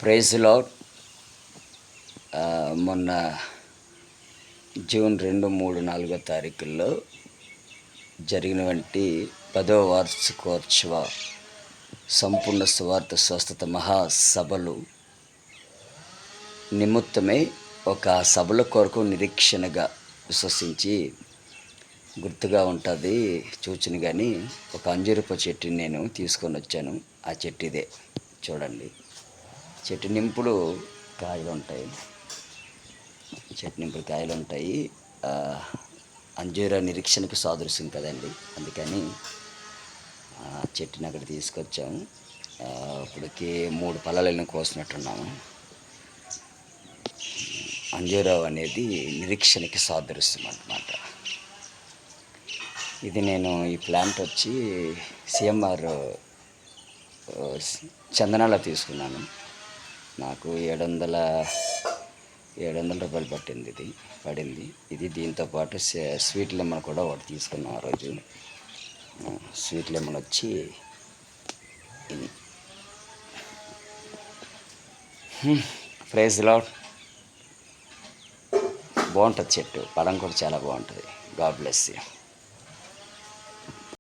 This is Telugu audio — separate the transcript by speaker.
Speaker 1: Praise Lord. మొన్న జూన్ 2, 3, 4 తారీఖుల్లో జరిగినటువంటి 10వ వార్షికోత్సవ సంపూర్ణ సువార్త స్వస్థత మహాసభలు నిమిత్తమై ఒక సభల కొరకు నిరీక్షణగా విశ్వసించి గుర్తుగా ఉంటుంది చూచిన కానీ ఒక అంజూరపు చెట్టుని నేను తీసుకొని వచ్చాను. ఆ చెట్టు ఇదే చూడండి. చెట్టు నింపుడు కాయలు ఉంటాయి. చెట్టు నింపుడు కాయలు ఉంటాయి. అంజూర నిరీక్షణకు సాదృశ్యం కదండి. అందుకని చెట్టుని అక్కడ తీసుకొచ్చాము. ఇప్పటికి 3 పళ్ళలను కోసినట్టున్నాము. అంజూరం అనేది నిరీక్షణకి సాదృశ్యం అన్నమాట. ఇది నేను ఈ ప్లాంట్ వచ్చి సిఎంఆర్ చందనాలో తీసుకున్నాను. నాకు 700 రూపాయలు పడింది. ఇది దీంతోపాటు స్వీట్ లెమన్ కూడా ఒకటి తీసుకున్నాం. ఆ రోజు స్వీట్ లెమన్ వచ్చి ప్రైజ్ లార్డ్. బాగుంటుంది చెట్టు, పడం కూడా చాలా బాగుంటుంది. God bless you.